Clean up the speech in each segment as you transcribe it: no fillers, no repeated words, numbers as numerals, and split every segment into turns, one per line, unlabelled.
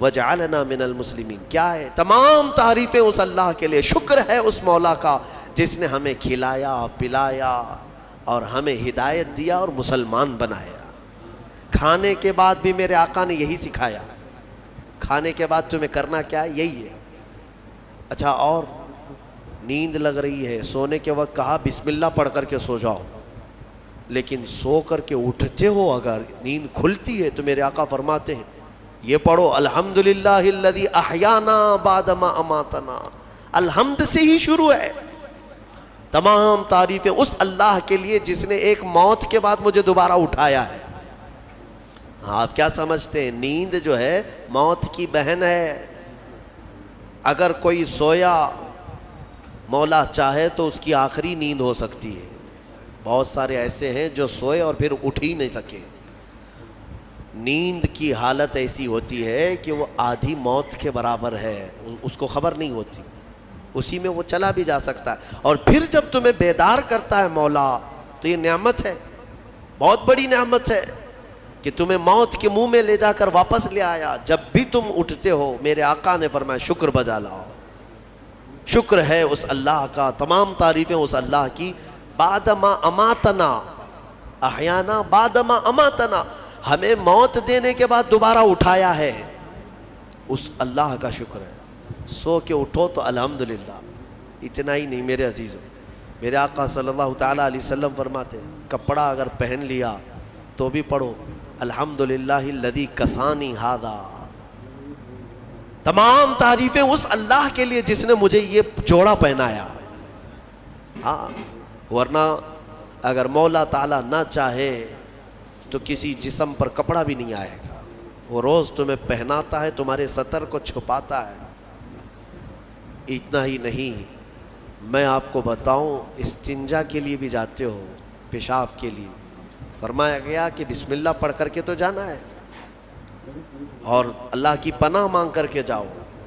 وجعلنا من المسلمین. کیا ہے؟ تمام تعریفیں اس اللہ کے لیے. شکر ہے اس مولا کا جس نے ہمیں کھلایا پلایا اور ہمیں ہدایت دیا اور مسلمان بنایا. کھانے کے بعد بھی میرے آقا نے یہی سکھایا. کھانے کے بعد تمہیں کرنا کیا ہے؟ یہی ہے. اچھا، اور نیند لگ رہی ہے، سونے کے وقت کہا بسم اللہ پڑھ کر کے سو جاؤ. لیکن سو کر کے اٹھتے ہو اگر نیند کھلتی ہے تو میرے آقا فرماتے ہیں یہ پڑھو الحمدللہ الذی احیانا بعد ما اماتنا. الحمد سے ہی شروع ہے. تمام تعریفیں اس اللہ کے لیے جس نے ایک موت کے بعد مجھے دوبارہ اٹھایا ہے. آپ کیا سمجھتے ہیں؟ نیند جو ہے موت کی بہن ہے. اگر کوئی سویا مولا چاہے تو اس کی آخری نیند ہو سکتی ہے. بہت سارے ایسے ہیں جو سوئے اور پھر اٹھ ہی نہیں سکے. نیند کی حالت ایسی ہوتی ہے کہ وہ آدھی موت کے برابر ہے، اس کو خبر نہیں ہوتی، اسی میں وہ چلا بھی جا سکتا ہے. اور پھر جب تمہیں بیدار کرتا ہے مولا تو یہ نعمت ہے، بہت بڑی نعمت ہے کہ تمہیں موت کے منہ میں لے جا کر واپس لے آیا. جب بھی تم اٹھتے ہو میرے آقا نے فرمایا شکر بجا لاؤ. شکر ہے اس اللہ کا، تمام تعریفیں اس اللہ کی. بعد ما اماتنا احیانا بعد ما اماتنا، ہمیں موت دینے کے بعد دوبارہ اٹھایا ہے. اس اللہ کا شکر ہے. سو کے اٹھو تو الحمدللہ. اتنا ہی نہیں میرے عزیزوں، میرے آقا صلی اللہ تعالیٰ علیہ وسلم فرماتے ہیں کپڑا اگر پہن لیا تو بھی پڑھو الحمدللہ الذی کسانی ھذا. تمام تعریفیں اس اللہ کے لیے جس نے مجھے یہ جوڑا پہنایا. ہاں، ورنہ اگر مولا تعالیٰ نہ چاہے تو کسی جسم پر کپڑا بھی نہیں آئے گا. وہ روز تمہیں پہناتا ہے، تمہارے سطر کو چھپاتا ہے. اتنا ہی نہیں، میں آپ کو بتاؤں استنجا کے لیے بھی جاتے ہو، پیشاب کے لیے فرمایا گیا کہ بسم اللہ پڑھ کر کے تو جانا ہے اور اللہ کی پناہ مانگ کر کے جاؤ.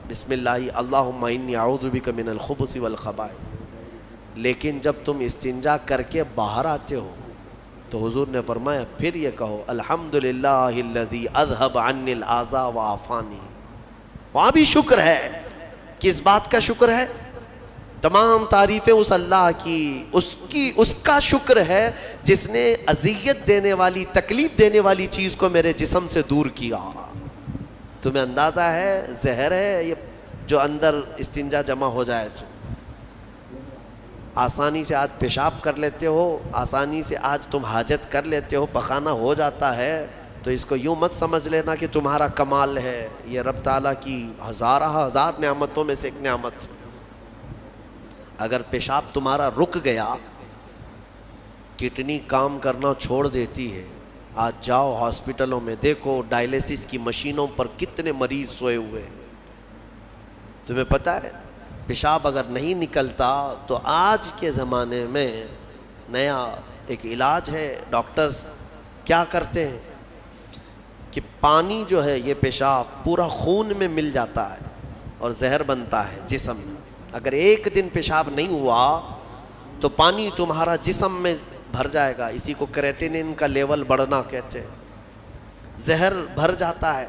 بسم اللہ اللہم انی اعوذ بک من الخبث والخبائث. لیکن جب تم استنجا کر کے باہر آتے ہو تو حضور نے فرمایا پھر یہ کہو الحمدللہ الذی اذھب عنی الاذى وعافانی. وہاں بھی شکر ہے. کس بات کا شکر ہے؟ تمام تعریفیں اس اللہ کی، اس کا شکر ہے جس نے اذیت دینے والی، تکلیف دینے والی چیز کو میرے جسم سے دور کیا. تمہیں اندازہ ہے زہر ہے یہ جو اندر استنجا جمع ہو جائے. آسانی سے آج پیشاب کر لیتے ہو، آسانی سے آج تم حاجت کر لیتے ہو، پخانہ ہو جاتا ہے، تو اس کو یوں مت سمجھ لینا کہ تمہارا کمال ہے. یہ رب تعالیٰ کی ہزار نعمتوں میں سے ایک نعمت. اگر پیشاب تمہارا رک گیا، کڈنی کام کرنا چھوڑ دیتی ہے. آج جاؤ ہاسپٹلوں میں دیکھو ڈائلیسس کی مشینوں پر کتنے مریض سوئے ہوئے ہیں. تمہیں پتہ ہے پیشاب اگر نہیں نکلتا تو آج کے زمانے میں نیا ایک علاج ہے. ڈاکٹرز کیا کرتے ہیں کہ پانی جو ہے یہ پیشاب پورا خون میں مل جاتا ہے اور زہر بنتا ہے جسم میں. اگر ایک دن پیشاب نہیں ہوا تو پانی تمہارا جسم میں بھر جائے گا. اسی کو کریٹینن کا لیول بڑھنا کہتے ہیں. زہر بھر جاتا ہے.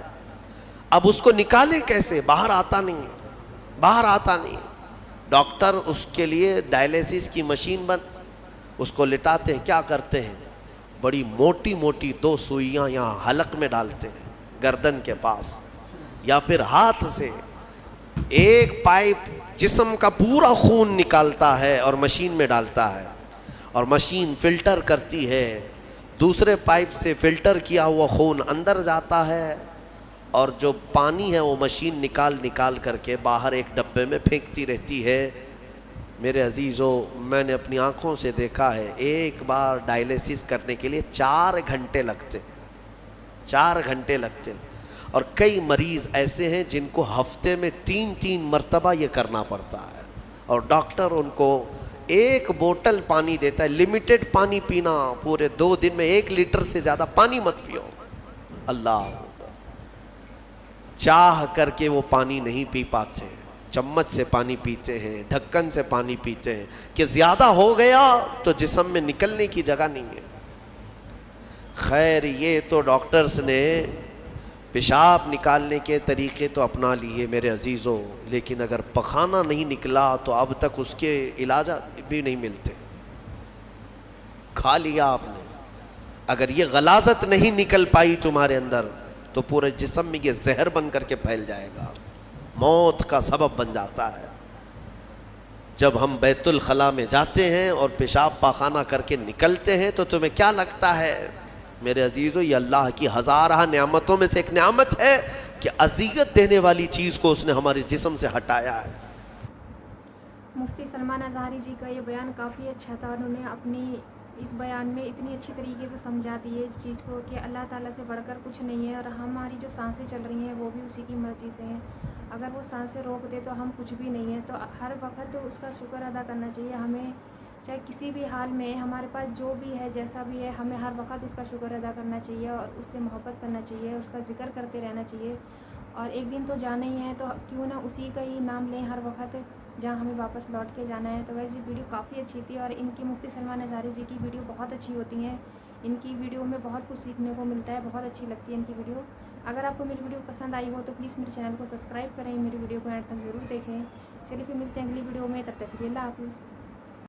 اب اس کو نکالے کیسے؟ باہر آتا نہیں. ڈاکٹر اس کے لیے ڈائلیسس کی مشین اس کو لٹاتے ہیں. کیا کرتے ہیں؟ بڑی موٹی موٹی 2 سوئیاں یہاں حلق میں ڈالتے ہیں گردن کے پاس، یا پھر ہاتھ سے ایک پائپ جسم کا پورا خون نکالتا ہے اور مشین میں ڈالتا ہے، اور مشین فلٹر کرتی ہے. دوسرے پائپ سے فلٹر کیا ہوا خون اندر جاتا ہے اور جو پانی ہے وہ مشین نکال کر کے باہر ایک ڈبے میں پھینکتی رہتی ہے. میرے عزیزو، میں نے اپنی آنکھوں سے دیکھا ہے ایک بار ڈائلیسس کرنے کے لیے 4 گھنٹے لگتے. 4 گھنٹے لگتے. اور کئی مریض ایسے ہیں جن کو ہفتے میں 3 مرتبہ یہ کرنا پڑتا ہے، اور ڈاکٹر ان کو 1 بوتل پانی دیتا ہے. لمیٹڈ پانی پینا، پورے 2 دن میں 1 لیٹر سے زیادہ پانی مت پیو. اللہ، چاہ کر کے وہ پانی نہیں پی پاتے. چمچ سے پانی پیتے ہیں، ڈھکن سے پانی پیتے ہیں کہ زیادہ ہو گیا تو جسم میں نکلنے کی جگہ نہیں ہے. خیر، یہ تو ڈاکٹرز نے پیشاب نکالنے کے طریقے تو اپنا لیے میرے عزیزوں، لیکن اگر پخانہ نہیں نکلا تو اب تک اس کے علاجات بھی نہیں ملتے۔ کھا لیا آپ نے، اگر یہ غلاظت نہیں نکل پائی تمہارے اندر تو پورے جسم میں یہ زہر بن کر کے پھیل جائے گا، موت کا سبب بن جاتا ہے۔ جب ہم بیت الخلاء میں جاتے ہیں اور پیشاب پاخانہ کر کے نکلتے ہیں تو تمہیں کیا لگتا ہے میرے عزیزو؟ یہ اللہ کی ہزارہ نعمتوں میں سے ایک نعمت ہے کہ اذیت دینے والی چیز کو اس نے ہمارے جسم سے ہٹایا ہے۔
مفتی سلمان اظہری جی کا یہ بیان کافی اچھا تھا، انہوں نے اپنی اس بیان میں اتنی اچھی طریقے سے سمجھا دی ہے اس چیز کو کہ اللہ تعالیٰ سے بڑھ کر کچھ نہیں ہے، اور ہماری جو سانسیں چل رہی ہیں وہ بھی اسی کی مرضی سے ہیں۔ اگر وہ سانسیں روک دے تو ہم کچھ بھی نہیں ہیں، تو ہر وقت اس کا شکر ادا کرنا چاہیے ہمیں، چاہے کسی بھی حال میں ہمارے پاس جو بھی ہے جیسا بھی ہے، ہمیں ہر وقت اس کا شکر ادا کرنا چاہیے اور اس سے محبت کرنا چاہیے، اس کا ذکر کرتے رہنا چاہیے۔ اور ایک دن تو جانا ہی ہے تو کیوں نہ اسی کا ہی نام لیں ہر وقت جہاں ہمیں واپس لوٹ کے جانا ہے۔ تو ویسے ویڈیو کافی اچھی تھی، اور ان کی مفتی سلمان اظہری جی کی ویڈیو بہت اچھی ہوتی ہیں، ان کی ویڈیو میں بہت کچھ سیکھنے کو ملتا ہے، بہت اچھی لگتی ہے ان کی ویڈیو۔ اگر آپ کو میری ویڈیو پسند آئی ہو تو پلیز میرے چینل کو سبسکرائب کریں، میری ویڈیو کو اینڈ تک ضرور دیکھیں۔ چلیے پھر ملتے ہیں اگلی ویڈیو میں، تب تک کے لیے اللہ حافظ۔